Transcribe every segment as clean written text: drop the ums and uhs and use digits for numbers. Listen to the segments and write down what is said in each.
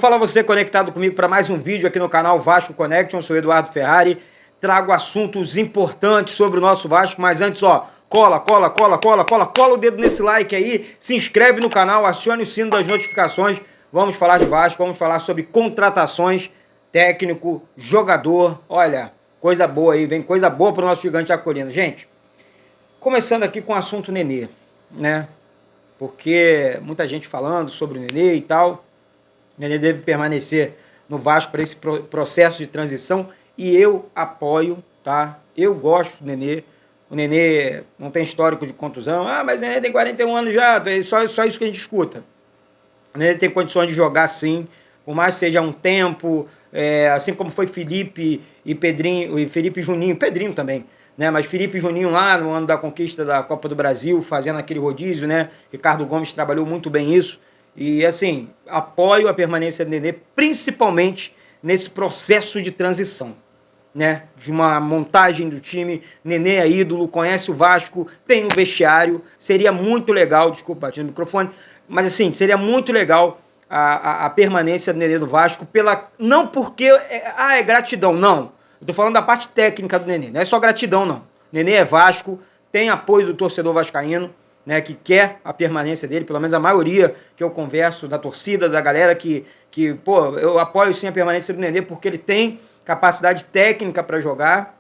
falar você conectado comigo para mais um vídeo aqui no canal Vasco Connection. Eu sou Eduardo Ferrari, trago assuntos importantes sobre o nosso Vasco, mas antes, ó, cola o dedo nesse like aí, se inscreve no canal, acione o sino das notificações. Vamos falar de Vasco, vamos falar sobre contratações, técnico, jogador. Olha, coisa boa aí, vem coisa boa para o nosso gigante acolhendo. Gente, começando aqui com o assunto Nenê, né? Porque muita gente falando sobre o Nenê e tal. O Nenê deve permanecer no Vasco para esse processo de transição e eu apoio, tá? Eu gosto do Nenê. O Nenê não tem histórico de contusão. Ah, mas o Nenê tem 41 anos já, é só isso que a gente escuta. O Nenê tem condições de jogar sim, por mais que seja um tempo, assim como foi Felipe e Pedrinho, e Felipe e Juninho, Pedrinho também, né? Mas Felipe e Juninho lá no ano da conquista da Copa do Brasil, fazendo aquele rodízio, né? Ricardo Gomes trabalhou muito bem isso. E assim, apoio a permanência do Nenê, principalmente nesse processo de transição, né? De uma montagem do time. Nenê é ídolo, conhece o Vasco, tem um vestiário. Seria muito legal, desculpa, bati no microfone, mas assim, seria muito legal a permanência do Nenê do Vasco, não porque é gratidão, não. Eu tô falando da parte técnica do Nenê, não é só gratidão, não. Nenê é Vasco, tem apoio do torcedor vascaíno, né, que quer a permanência dele, pelo menos a maioria que eu converso, da torcida, da galera que pô, eu apoio sim a permanência do Nenê, porque ele tem capacidade técnica para jogar,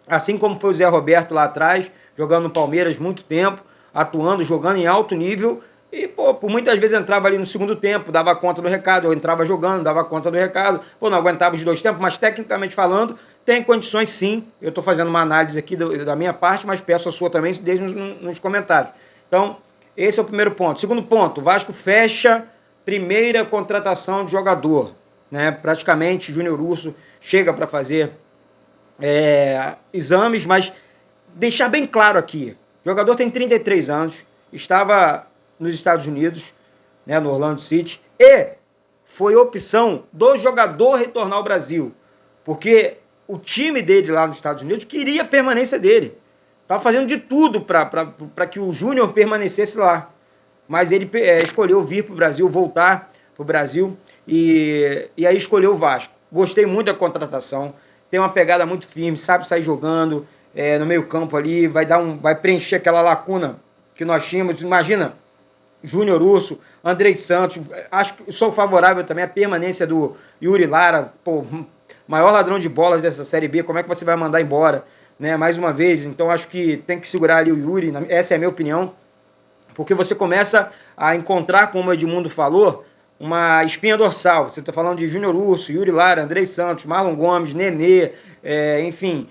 assim como foi o Zé Roberto lá atrás, jogando no Palmeiras muito tempo, atuando, jogando em alto nível, e pô, por muitas vezes entrava ali no segundo tempo, dava conta do recado, eu entrava jogando, dava conta do recado, pô, não aguentava os dois tempos, mas tecnicamente falando, tem condições sim. Eu estou fazendo uma análise aqui da minha parte, mas peço a sua também, deixe nos comentários. Então, esse é o primeiro ponto. Segundo ponto, o Vasco fecha primeira contratação de jogador, né? Praticamente, Júnior Urso chega para fazer exames, mas deixar bem claro aqui, o jogador tem 33 anos, estava nos Estados Unidos, né, no Orlando City, e foi opção do jogador retornar ao Brasil, porque o time dele lá nos Estados Unidos queria a permanência dele. Estava fazendo de tudo para que o Júnior permanecesse lá. Mas ele escolheu vir para o Brasil, voltar para o Brasil, e aí escolheu o Vasco. Gostei muito da contratação, tem uma pegada muito firme, sabe sair jogando no meio campo ali, vai preencher aquela lacuna que nós tínhamos. Imagina, Júnior Urso, Andrei Santos, acho que sou favorável também à permanência do Yuri Lara, pô, maior ladrão de bolas dessa Série B, como é que você vai mandar embora? Né, mais uma vez, então acho que tem que segurar ali o Yuri, essa é a minha opinião, porque você começa a encontrar, como o Edmundo falou, uma espinha dorsal. Você está falando de Júnior Urso, Yuri Lara, Andrei Santos, Marlon Gomes, Nenê, enfim,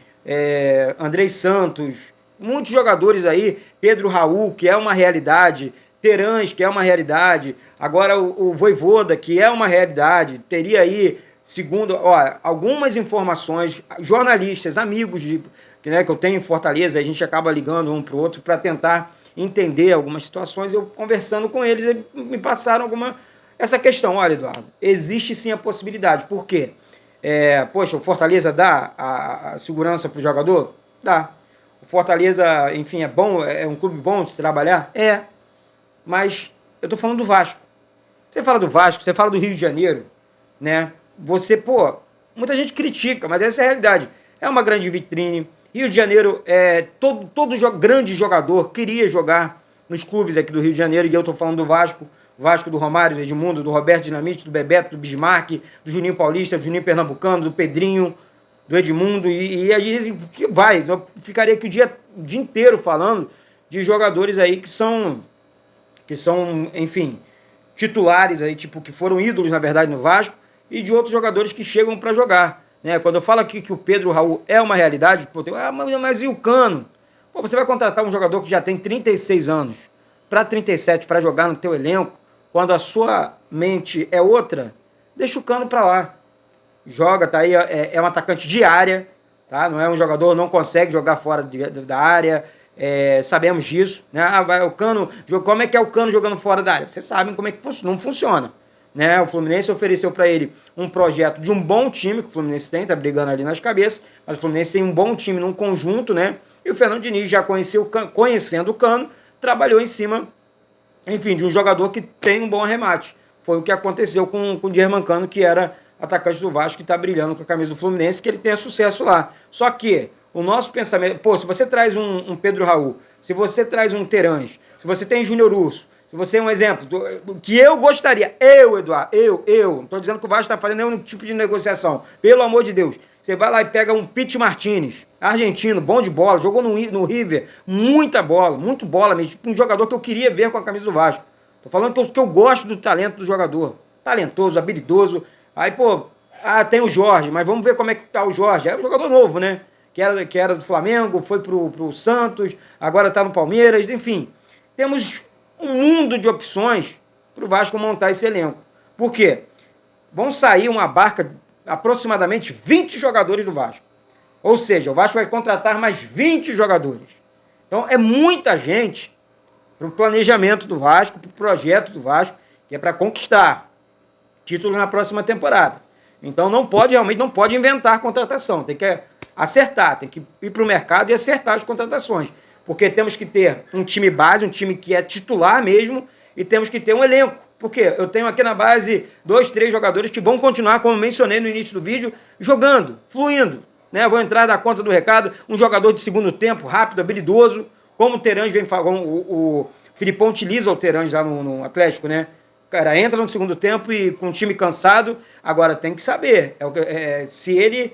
Andrei Santos, muitos jogadores aí, Pedro Raul, que é uma realidade, Terãs, que é uma realidade, agora o Vojvoda, que é uma realidade, teria aí, segundo, algumas informações, jornalistas, amigos que eu tenho em Fortaleza, a gente acaba ligando um para o outro para tentar entender algumas situações. Eu conversando com eles me passaram essa questão. Olha, Eduardo, existe sim a possibilidade. Por quê? Poxa, o Fortaleza dá a segurança para o jogador? Dá. O Fortaleza, enfim, é bom, é um clube bom de se trabalhar? É. Mas eu estou falando do Vasco. Você fala do Vasco, você fala do Rio de Janeiro, né? Você, muita gente critica, mas essa é a realidade. É uma grande vitrine. Rio de Janeiro, todo grande jogador queria jogar nos clubes aqui do Rio de Janeiro, e eu estou falando do Vasco do Romário, do Edmundo, do Roberto Dinamite, do Bebeto, do Bismarck, do Juninho Paulista, do Juninho Pernambucano, do Pedrinho, do Edmundo, e aí dizem que vai. Eu ficaria aqui o dia inteiro falando de jogadores aí que são, enfim, titulares aí, tipo, que foram ídolos, na verdade, no Vasco, e de outros jogadores que chegam para jogar. Né? Quando eu falo aqui que o Pedro Raul é uma realidade, mas e o Cano? Você vai contratar um jogador que já tem 36 anos para 37 para jogar no teu elenco, quando a sua mente é outra, deixa o Cano para lá. Joga, tá aí, é um atacante de área, tá? Não é um jogador, não consegue jogar fora da área, sabemos disso. Né? O Cano, como é que é o Cano jogando fora da área? Vocês sabem como é que funciona, não funciona. Né? O Fluminense ofereceu para ele um projeto de um bom time, que o Fluminense tem, tá brigando ali nas cabeças, mas o Fluminense tem um bom time num conjunto, né? E o Fernando Diniz, já conhecendo o Cano, trabalhou em cima, enfim, de um jogador que tem um bom arremate. foi o que aconteceu com o Germancano, que era atacante do Vasco, que está brilhando com a camisa do Fluminense, que ele tenha sucesso lá. Só que o nosso pensamento... Pô, se você traz um Pedro Raul, se você traz um Terãs, se você tem Júnior Urso, se você é um exemplo, do que eu gostaria, Eduardo, não estou dizendo que o Vasco está fazendo nenhum tipo de negociação, pelo amor de Deus. Você vai lá e pega um Pity Martinez, argentino, bom de bola, jogou no River, muita bola, muito bola mesmo, tipo um jogador que eu queria ver com a camisa do Vasco. Tô falando que eu gosto do talento do jogador, talentoso, habilidoso. Aí, pô, tem o Jorge, mas vamos ver como é que tá o Jorge. É um jogador novo, né? Que era do Flamengo, foi pro Santos, agora tá no Palmeiras, enfim. Temos um mundo de opções pro Vasco montar esse elenco. Por quê? Vão sair uma barca, aproximadamente 20 jogadores do Vasco. Ou seja, o Vasco vai contratar mais 20 jogadores. Então, é muita gente pro planejamento do Vasco, pro projeto do Vasco, que é para conquistar título na próxima temporada. Então realmente não pode inventar contratação, tem que acertar, tem que ir para o mercado e acertar as contratações, porque temos que ter um time base, um time que é titular mesmo, e temos que ter um elenco, porque eu tenho aqui na base 2, 3 jogadores que vão continuar, como mencionei no início do vídeo, jogando, fluindo, né? Vou entrar da conta do recado, um jogador de segundo tempo, rápido, habilidoso, como o Terãs vem falando, o Filipão utiliza o Terãs lá no Atlético, né? Cara, entra no segundo tempo e com o time cansado, agora tem que saber se ele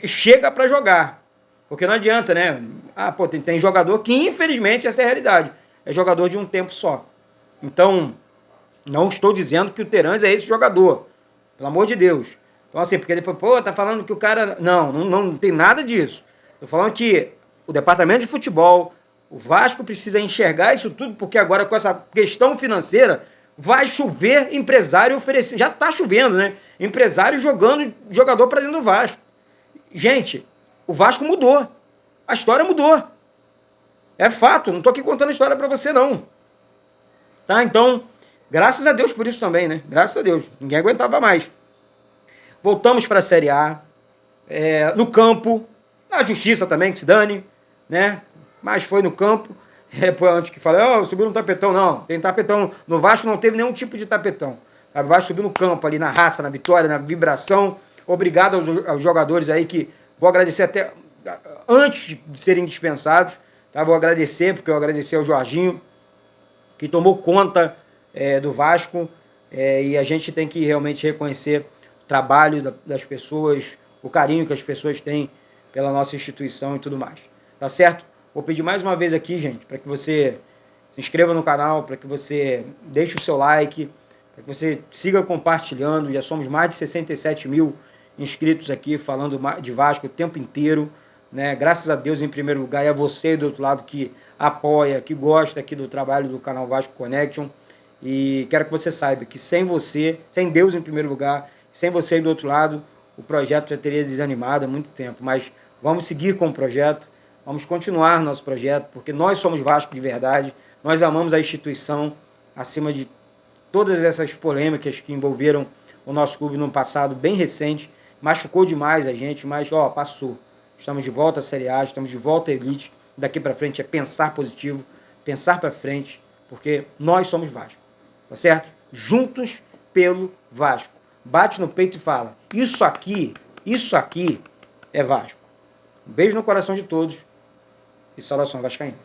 chega para jogar. Porque não adianta, né? Pô, tem jogador que, infelizmente, essa é a realidade. É jogador de um tempo só. Então, não estou dizendo que o Terãs é esse jogador. Pelo amor de Deus. Então, assim, porque depois, pô, tá falando que o cara... Não tem nada disso. Estou falando que o departamento de futebol, o Vasco precisa enxergar isso tudo, porque agora com essa questão financeira... vai chover empresário oferecendo. Já está chovendo, né? Empresário jogando jogador para dentro do Vasco. Gente, o Vasco mudou. A história mudou. É fato. Não estou aqui contando a história para você, não. Tá? Então, graças a Deus por isso também, né? Graças a Deus. Ninguém aguentava mais. Voltamos para a Série A. No campo. Na justiça também, que se dane. Né? Mas foi no campo. Antes que fala, subiu no tapetão, não. Tem tapetão. No Vasco não teve nenhum tipo de tapetão. O Vasco subiu no campo ali, na raça, na vitória, na vibração. Obrigado aos jogadores aí que vou agradecer até antes de serem dispensados. Tá? Vou agradecer, porque eu agradeci ao Jorginho, que tomou conta do Vasco. E a gente tem que realmente reconhecer o trabalho das pessoas, o carinho que as pessoas têm pela nossa instituição e tudo mais. Tá certo? Vou pedir mais uma vez aqui, gente, para que você se inscreva no canal, para que você deixe o seu like, para que você siga compartilhando. Já somos mais de 67 mil inscritos aqui, falando de Vasco o tempo inteiro, né? Graças a Deus, em primeiro lugar, e a você do outro lado que apoia, que gosta aqui do trabalho do canal Vasco Connection. E quero que você saiba que sem você, sem Deus em primeiro lugar, sem você do outro lado, o projeto já teria desanimado há muito tempo. Mas vamos seguir com o projeto. Vamos continuar nosso projeto, porque nós somos Vasco de verdade, nós amamos a instituição, acima de todas essas polêmicas que envolveram o nosso clube no passado bem recente, machucou demais a gente, mas passou. Estamos de volta à Série A, estamos de volta à Elite, daqui para frente é pensar positivo, pensar para frente, porque nós somos Vasco, tá certo? Juntos pelo Vasco. Bate no peito e fala, isso aqui é Vasco. Um beijo no coração de todos. E saudações vascaínas.